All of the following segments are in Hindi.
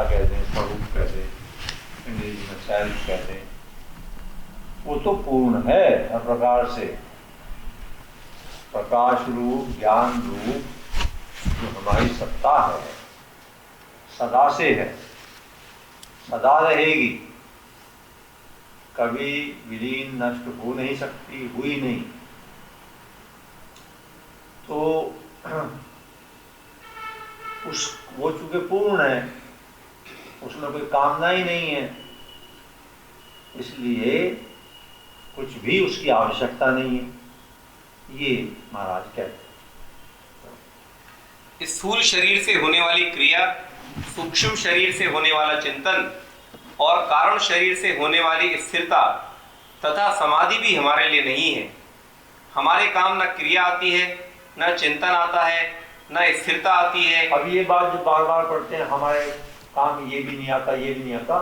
सत्ता कह दें, स्वरूप कह दें, अंग्रेजी में सेल्फ कह दें, वो तो पूर्ण है हर प्रकार से। प्रकाश रूप, ज्ञान रूप जो हमारी सत्ता है, सदा से है, सदा रहेगी, कभी विलीन नष्ट हो नहीं सकती, हुई नहीं। तो वो चूंकि पूर्ण है, उसमें कोई कामना ही नहीं है, इसलिए कुछ भी उसकी आवश्यकता नहीं है, ये महाराज कहते हैं। इस स्थूल शरीर से होने वाली क्रिया, सूक्ष्म शरीर से होने वाला चिंतन और कारण शरीर से होने वाली स्थिरता तथा समाधि भी हमारे लिए नहीं है। हमारे काम न क्रिया आती है, न चिंतन आता है, न स्थिरता आती है। अब ये बात जो बार बार पढ़ते हैं, हमारे काम ये भी नहीं आता, ये भी नहीं आता,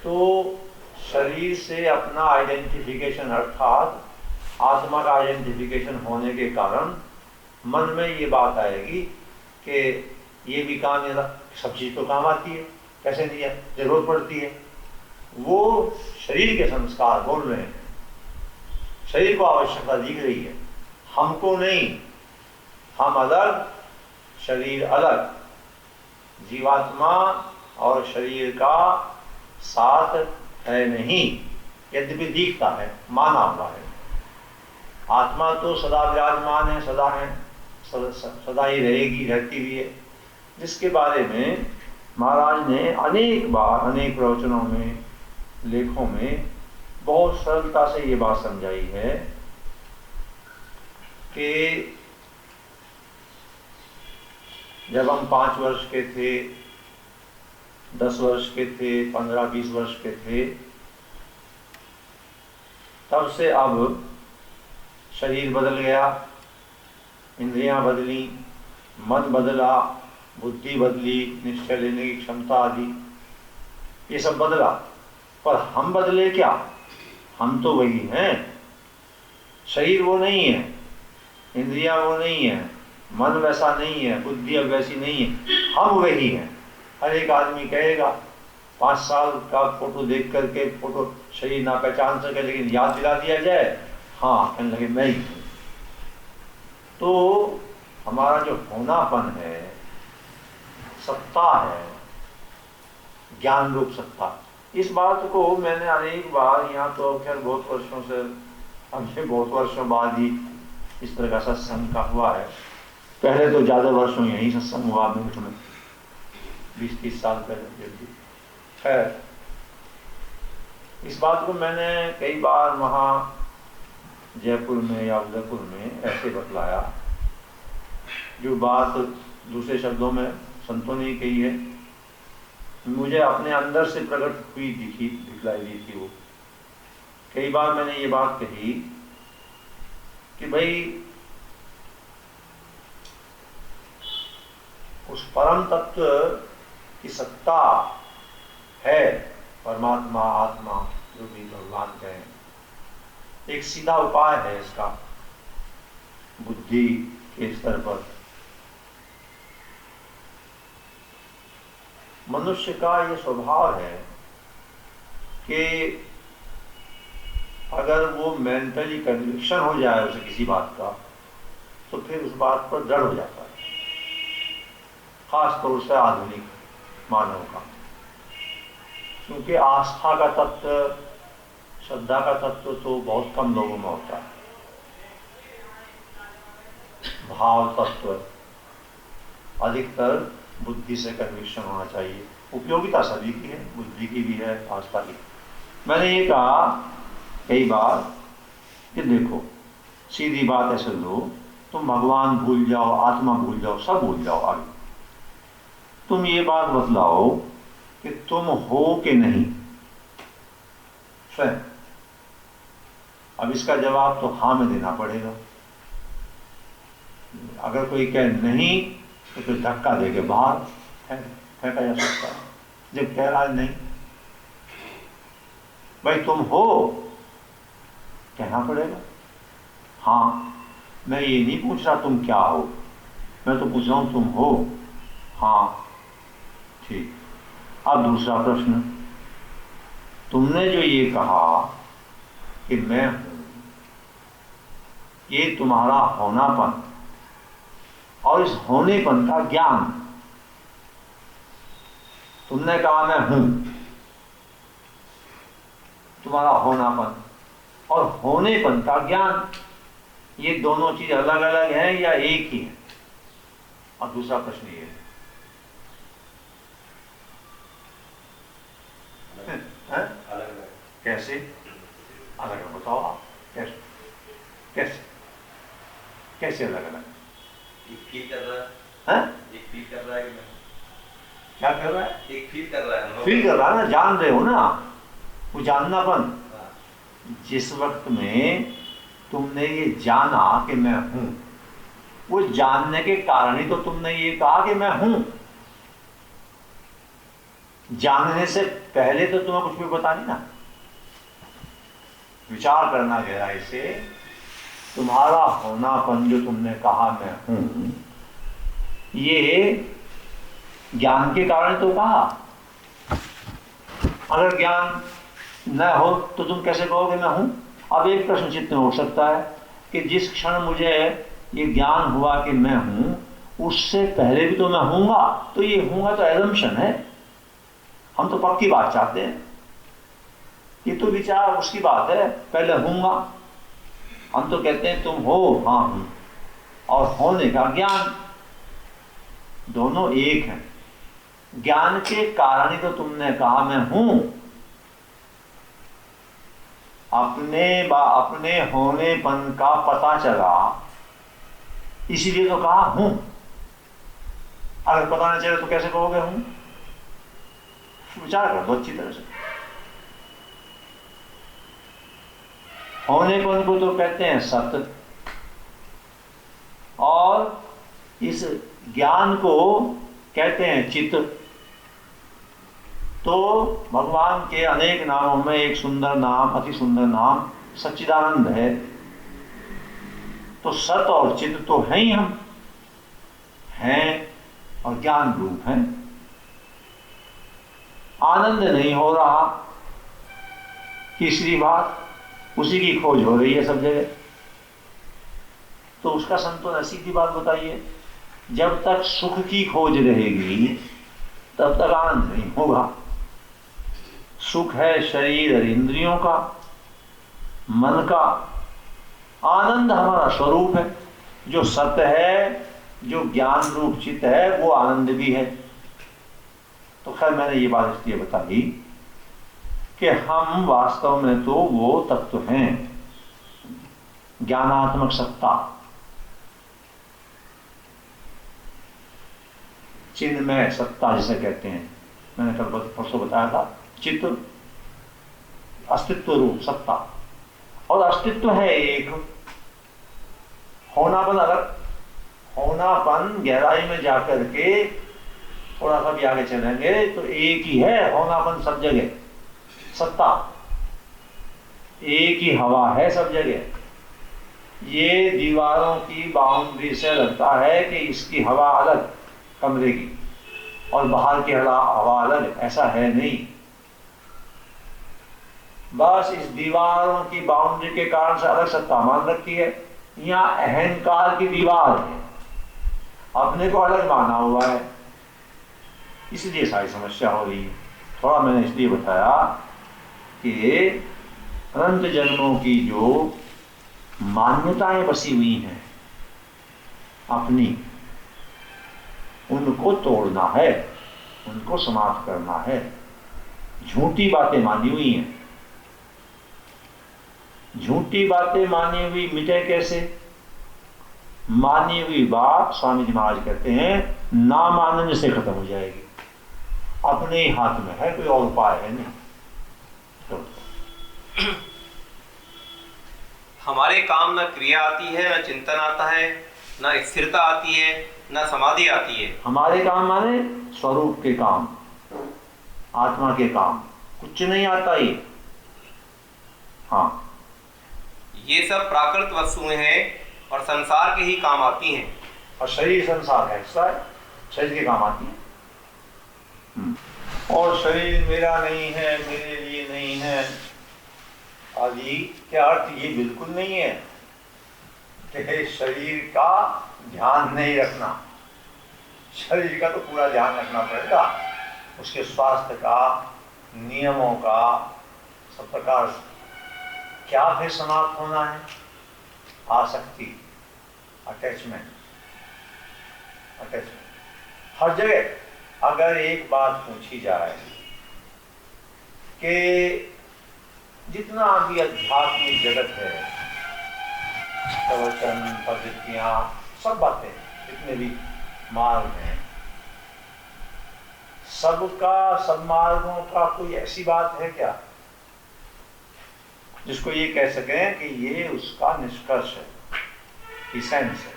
तो शरीर से अपना आइडेंटिफिकेशन अर्थात आत्मा का आइडेंटिफिकेशन होने के कारण मन में ये बात आएगी कि ये भी काम, ये सब चीज़ तो काम आती है, कैसे नहीं है, जरूरत पड़ती है। वो शरीर के संस्कार बोल रहे हैं, शरीर को आवश्यकता दिख रही है, हमको नहीं। हम अलग, शरीर अलग, जीवात्मा और शरीर का साथ है नहीं, यद्यपि दिखता है, माना हुआ है। आत्मा तो सदा विराजमान है, सदा है, सदा ही रहेगी, रहती भी है, जिसके बारे में महाराज ने अनेक बार अनेक प्रवचनों में, लेखों में बहुत सरलता से ये बात समझाई है कि जब हम 5 वर्ष के थे, 10 वर्ष के थे, 15-20 वर्ष के थे, तब से अब शरीर बदल गया, इंद्रियां बदली, मन बदला, बुद्धि बदली, निश्चय लेने की क्षमता आदि, ये सब बदला। पर हम बदले क्या? हम तो वही हैं। शरीर वो नहीं है, इंद्रियां वो नहीं है, मन वैसा नहीं है, बुद्धि अब वैसी नहीं है, हम वही हैं। हर एक आदमी कहेगा, 5 साल का फोटो देख करके, फोटो शरीर ना पहचान सके लेकिन याद दिला दिया जाए, हाँ कहने लगे मैं ही हूँ। तो हमारा जो होनापन है, सत्ता है, ज्ञान रूप सत्ता, इस बात को मैंने अनेक बार, यहाँ तो खैर बहुत वर्षों से, हमसे बहुत वर्षों बाद ही इस तरह का सत्संग का हुआ है। पहले तो ज़्यादा वर्षों यही सत्संग हुआ मिल्क में, 20-30 साल पहले। खैर, इस बात को मैंने कई बार वहाँ जयपुर में या उदयपुर में ऐसे बतलाया, जो बात दूसरे शब्दों में संतों ने कही है, मुझे अपने अंदर से प्रकट हुई, दिखलाई दी थी वो। कई बार मैंने ये बात कही कि भाई उस परम तत्व की सत्ता है, परमात्मा, आत्मा, जो भी भगवान कहें, एक सीधा उपाय है इसका बुद्धि के स्तर पर। मनुष्य का ये स्वभाव है कि अगर वो मेंटली कन्विक्शन हो जाए उसे किसी बात का, तो फिर उस बात पर दृढ़ हो जाता है, खास तौर से आधुनिक मानव का। क्योंकि आस्था का तत्व, श्रद्धा का तत्व तो बहुत कम लोगों में होता है। भाव तत्व अधिकतर बुद्धि से कन्विक्शन होना चाहिए। उपयोगिता सभी की है, बुद्धि की भी है, आस्था की। मैंने ये कहा कई बार कि देखो, सीधी बात ऐसे लो, तुम भगवान भूल जाओ, आत्मा भूल जाओ, सब भूल जाओ, आगे तुम ये बात बतलाओ कि तुम हो कि नहीं स्वयं। अब इसका जवाब तो हाँ में देना पड़ेगा। अगर कोई कहे नहीं, तो फिर धक्का दे के बाहर फेंका जा सकता है। जब कह रहा है नहीं, भाई तुम हो, कहना पड़ेगा। हाँ, मैं ये नहीं पूछ रहा तुम क्या हो, मैं तो पूछ रहा हूं तुम हो। हाँ ठीक, अब दूसरा प्रश्न, तुमने जो ये कहा कि मैं हूं, ये तुम्हारा होनापन और इस होनेपन का ज्ञान, तुमने कहा मैं हूं, तुम्हारा होनापन और होनेपन का ज्ञान, ये दोनों चीज अलग अलग हैं या एक ही है? और दूसरा प्रश्न ये है, अलग अलग। कैसे अलग अलग? बताओ आप, कैसे कैसे कैसे अलग अलग? एक फील कर रहा है, एक फील कर रहा है कि मैं क्या कर रहा है? एक फील कर रहा है, फील कर रहा है ना, जान रहे हो ना, वो जाननापन। हाँ। जिस वक्त में तुमने ये जाना कि मैं हूं, वो जानने के कारण ही तो तुमने ये कहा कि मैं हूं। जानने से पहले तो तुम्हें कुछ भी पता नहीं ना। विचार करना गहराई से, तुम्हारा होनापन जो तुमने कहा मैं हूं, ये ज्ञान के कारण तो कहा। अगर ज्ञान न हो तो तुम कैसे कहोगे मैं हूं? अब एक प्रश्न चित्त में हो सकता है कि जिस क्षण मुझे ये ज्ञान हुआ कि मैं हूं, उससे पहले भी तो मैं हूंगा, तो ये हूंगा तो एजम्पशन है। हम तो पक्की बात चाहते हैं, ये तो विचार उसकी बात है, पहले हूंगा। हम तो कहते हैं तुम हो, हाँ हूं, और होने का ज्ञान, दोनों एक हैं। ज्ञान के कारण ही तो तुमने कहा मैं हूं। अपने होनेपन का पता चला, इसीलिए तो कहा हूं। अगर पता नहीं चले तो कैसे कहोगे हूं? विचार कर दो अच्छी तरह से। होनेपन को तो कहते हैं सत्य, और इस ज्ञान को कहते हैं चित्त। तो भगवान के अनेक नामों में एक सुंदर नाम, अति सुंदर नाम सच्चिदानंद है। तो सत और चित्त तो हैं ही, हम हैं और ज्ञान रूप हैं। आनंद नहीं हो रहा, तीसरी बात, उसी की खोज हो रही है सब जगह। तो उसका संतोष, सीधी बात बताइए, जब तक सुख की खोज रहेगी तब तक आनंद नहीं होगा। सुख है शरीर और इंद्रियों का, मन का। आनंद हमारा स्वरूप है, जो सत्य है, जो ज्ञान रूप चित्त है, वो आनंद भी है। तो खैर मैंने ये बात इसलिए बताई कि हम वास्तव में तो वो तत्व हैं, ज्ञानात्मक सत्ता, चिन्मय सत्ता जिसे कहते हैं। मैंने कल परसों बताया था, चित्त अस्तित्व रूप सत्ता, और अस्तित्व है एक, होनापन अलग। होनापन गहराई में जाकर के थोड़ा सा भी आगे चलेंगे तो एक ही है होनापन सब जगह, सत्ता एक ही हवा है सब जगह। ये दीवारों की बाउंड्री से लगता है कि इसकी हवा अलग कमरे की और बाहर की हवा अलग, ऐसा है नहीं। बस इस दीवारों की बाउंड्री के कारण से अलग सत्ता मान रखी है। यहाँ अहंकार की दीवार है, अपने को अलग माना हुआ है, इसलिए सारी समस्या हो रही है। थोड़ा मैंने इसलिए बताया कि अनंत जन्मों की जो मान्यताएं बसी हुई हैं अपनी, उनको तोड़ना है, उनको समाप्त करना है। झूठी बातें मानी हुई हैं, झूठी बातें मानी हुई मिटे कैसे? मानी हुई बात स्वामी जी महाराज कहते हैं ना मानने से खत्म हो जाएगी। अपने ही हाथ में है, कोई और उपाय है नहीं। तो हमारे काम न क्रिया आती है, न चिंतन आता है, न स्थिरता आती है, न समाधि आती है। हमारे काम माने स्वरूप के काम, आत्मा के काम, कुछ नहीं आता ये। हाँ, ये सब प्राकृत वस्तुएं हैं और संसार के ही काम आती हैं। और शरीर संसार है, शरीर के काम आती है। और शरीर मेरा नहीं है, मेरे लिए नहीं है आदि के अर्थ ये बिल्कुल नहीं है कि शरीर का ध्यान नहीं रखना। शरीर का तो पूरा ध्यान रखना पड़ेगा, उसके स्वास्थ्य का, नियमों का, सब प्रकार से। क्या फिर समाप्त होना है? आसक्ति, अटैचमेंट। हर जगह अगर एक बात पूछी जाए कि जितना भी आध्यात्मिक जगत है, प्रवचन, पद्धतियां, सब बातें, जितने भी मार्ग हैं, सबका, सब मार्गों का कोई ऐसी बात है क्या जिसको ये कह सकें कि ये उसका निष्कर्ष है, इसेंस है?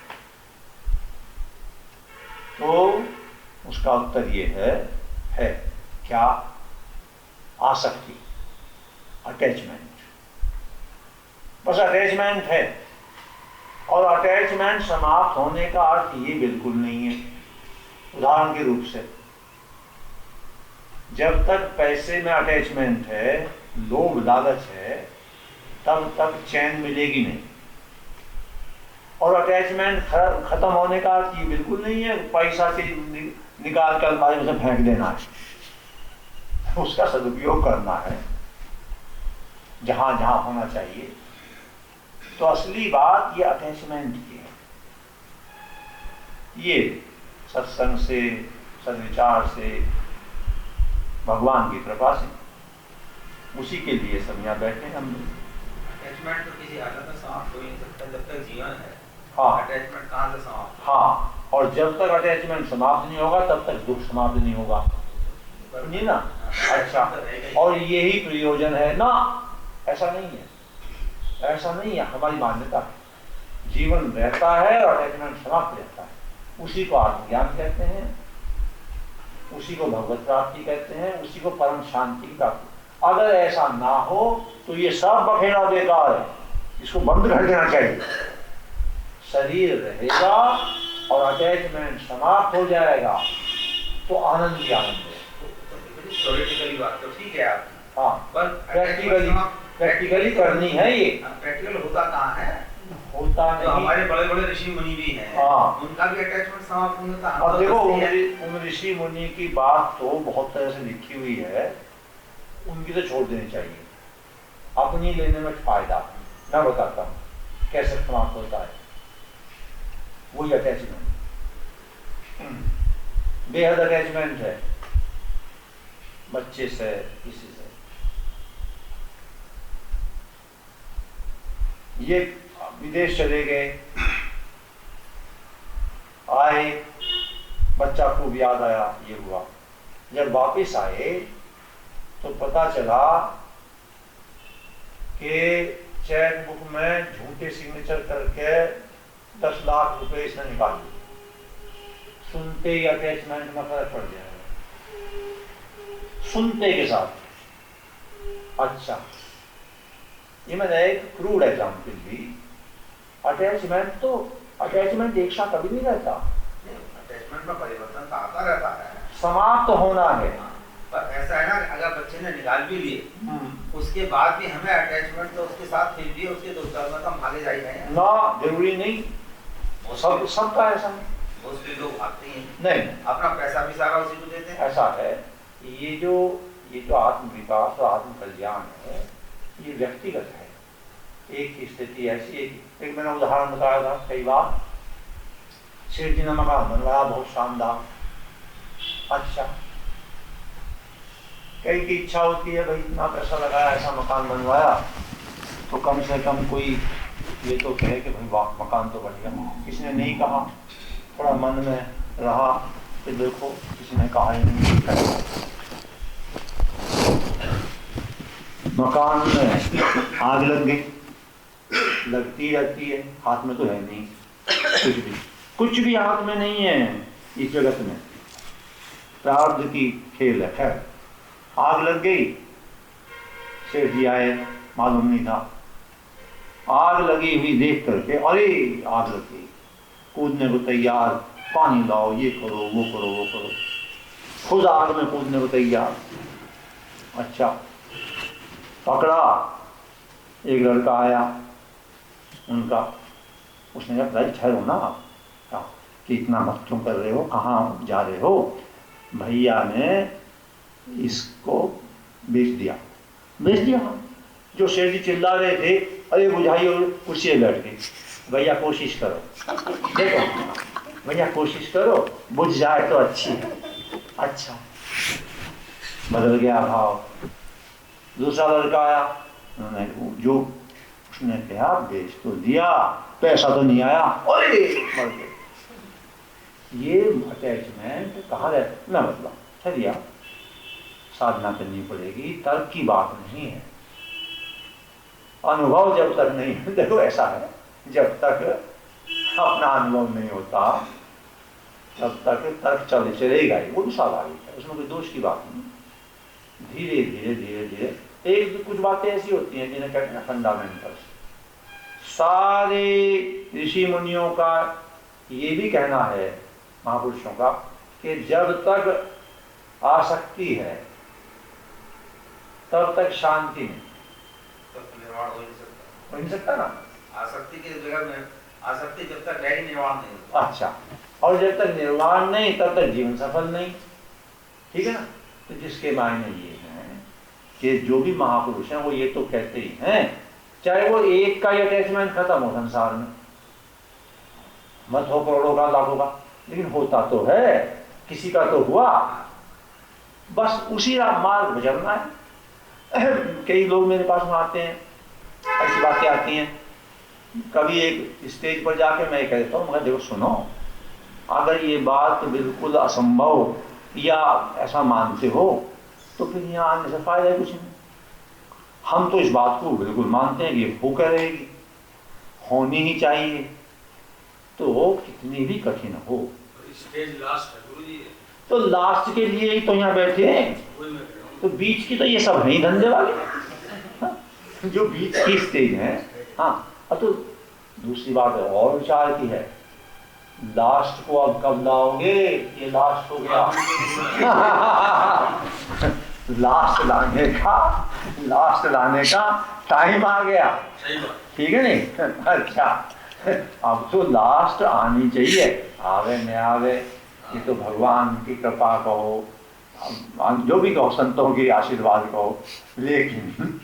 तो उसका उत्तर ये है क्या? आसक्ति, अटैचमेंट। बस अटैचमेंट है, और अटैचमेंट समाप्त होने का अर्थ ये बिल्कुल नहीं है। उदाहरण के रूप से, जब तक पैसे में अटैचमेंट है, लोभ लालच है, तब तक चैन मिलेगी नहीं। और अटैचमेंट खत्म होने का अर्थ ये बिल्कुल नहीं है पैसा से निकाल कर अलमारी में से फेंक देना है। उसका सदुपयोग करना है जहां जहां होना चाहिए। तो असली बात ये अटैचमेंट की है। ये सत्संग से, सद्विचार से, भगवान की कृपा से, उसी के लिए सब यहाँ बैठे हैं हम। अटैचमेंट तो किसी हालत में समाप्त हो ही नहीं सकता जब तक जीवन है। हाँ, अटैचमेंट कहाँ से समाप्त? हाँ, और जब तक अटैचमेंट समाप्त नहीं होगा तब तक दुख समाप्त नहीं होगा, नहीं ना? अच्छा, और यही प्रयोजन है ना? ऐसा नहीं है, ऐसा नहीं है, हमारी मान्यता है। जीवन रहता है और अटैचमेंट समाप्त रहता है। उसी को आत्मज्ञान कहते हैं, उसी को भगवत प्राप्ति कहते हैं, उसी को परम शांति की प्राप्ति। अगर ऐसा ना हो तो ये सब बखेड़ा बेकार है, इसको बंद कर देना चाहिए। शरीर रहेगा और अटैचमेंट समाप्त हो जाएगा तो आनंद ही आनंद है। थ्योरेटिकली बात तो ठीक है आप, हाँ, पर प्रैक्टिकली करनी है ये। प्रैक्टिकल होता कहाँ है? होता नहीं। तो हमारे बड़े बड़े ऋषि मुनि भी हैं, हाँ, उनका भी अटैचमेंट समाप्त नहीं होता। अब देखो, उन ऋषि मुनि की बात तो बहुत तरह से लिखी हुई है, उनकी तो छोड़ देनी चाहिए। अपनी लेने में फायदा, मैं बताता हूँ कैसे समाप्त होता है। वही अटैचमेंट, बेहद अटैचमेंट है बच्चे से, किसी से। ये विदेश चले गए, आए, बच्चा खूब याद आया, ये हुआ। जब वापस आए तो पता चला कि चेक बुक में झूठे सिग्नेचर करके 10 लाख रुपए इसने निकाल दिए। सुनते ही अटैचमेंट में फर्क पड़ जाएगा, सुनते के साथ। अच्छा, ये मैंने एक क्रूड एग्जाम्पल दी। अटैचमेंट एक साथ कभी नहीं रहता। अटैचमेंट में परिवर्तन तो आता रहता है, समाप्त होना है। पर ऐसा है ना, अगर बच्चे ने निकाल भी लिए, उसके बाद भी हमें अटैचमेंट तो उसके साथ फिर भी उसके दुष्कर्म में तो हम भागे जाएंगे ना, जरूरी नहीं, सबका ऐसा नहीं। उसके लोग भागते हैं, नहीं, अपना पैसा भी सारा उसी को देते हैं। ऐसा है, ये जो आत्म विकास और आत्म कल्याण है, ये व्यक्तिगत है। एक की स्थिति ऐसी, एक मैंने उदाहरण बताया था कई बार। शेर जी ने मकान बनवाया, बहुत शानदार। अच्छा, कई की इच्छा होती है, भाई इतना पैसा लगाया, ऐसा मकान बनवाया, तो कम से कम कोई ये तो कहे कि भाई वाह, मकान तो बढ़िया। किसी ने नहीं कहा, थोड़ा मन में रहा कि देखो, किसी ने कहा ही नहीं। मकान में आग लग गई, लगती रहती है, हाथ में तो है नहीं, कुछ भी हाथ में नहीं है इस जगत में, प्रारब्ध की खेल है। खैर, आग लग गई, सेठ जी आए, मालूम नहीं था। आग लगी हुई देख करके, अरे आग लग गई, कूदने को तैयार, पानी लाओ, ये करो, वो करो, वो करो, खुद आग में कूदने को तैयार। अच्छा, पकड़ा। एक लड़का आया उनका, उसने कहा भाई ठहरो ना आप, कहा कि इतना मत क्यों कर रहे हो, कहाँ जा रहे हो। भैया ने इसको बेच दिया। जो शेर जी चिल्ला रहे थे, अरे बुझाइए, कुर्सी पे बैठ गए। भैया कोशिश करो, देखो भैया कोशिश करो, बुझ जाए तो अच्छी है। अच्छा, बदल गया भाव। दूसरा लड़का आया, उन्होंने जो उसने कहा बेच तो दिया, पैसा तो नहीं आया, अरे मर गए। ये अटैचमेंट कहाँ है मैं मतलब चलिए साधना करनी पड़ेगी, तर्क की बात नहीं है। अनुभव जब तक नहीं, देखो ऐसा है, जब तक अपना अनुभव नहीं होता तब तक तर्क चलेगा ही, वो भी स्वाभाविक है, उसमें कोई दोष की बात नहीं। धीरे धीरे धीरे धीरे एक कुछ बातें ऐसी होती हैं जिन्हें कहते हैं फंडामेंटल्स। सारे ऋषि मुनियों का ये भी कहना है, महापुरुषों का, कि जब तक आसक्ति है तब तक शांति नहीं, तब निर्वाण हो नहीं सकता ना। आसक्ति की जगह में आसक्ति जब तक है निर्वाण नहीं होता। अच्छा, और जब तक निर्वाण नहीं तब तक जीवन सफल नहीं, ठीक है ना। तो जिसके मायने ये हैं कि जो भी महापुरुष हैं वो ये तो कहते ही हैं, चाहे वो एक का अटैचमेंट खत्म हो संसार में, मत हो करोड़ों का लाखों का, लेकिन होता तो है, किसी का तो हुआ, बस उसी मार्ग में चलना है। कई लोग मेरे पास में आते हैं, ऐसी बातें आती हैं, कभी एक स्टेज पर जाके मैं कहता हूँ मगर देखो सुनो, अगर ये बात बिल्कुल असंभव या ऐसा मानते हो तो फिर यहाँ आने से फायदा कुछ नहीं। हम तो इस बात को बिल्कुल मानते हैं कि हो कर रहेगी, होनी ही चाहिए, तो कितनी भी कठिन हो। स्टेज लास्ट है गुरुजी, तो लास्ट के लिए ही तो यहाँ बैठे हैं, तो बीच की तो ये सब नहीं धंधे वाले, हाँ? जो बीच की स्टेज है। हाँ, अब तो दूसरी बात है और विचार की है, लास्ट को अब कब लाओगे, ये लास्ट हो गया। लास्ट लाने का टाइम आ गया, ठीक है नहीं। अच्छा, अब तो लास्ट आनी चाहिए, आवे न आवे ये तो भगवान की कृपा कहो, जो भी कहो, संतों की आशीर्वाद कहो, लेकिन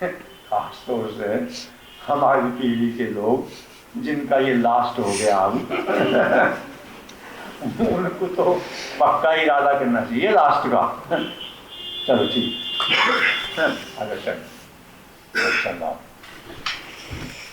खासतौर से हमारी पीढ़ी के लोग जिनका ये लास्ट हो गया अब उनको तो पक्का इरादा करना चाहिए लास्ट का। चलो ठीक, अगर चल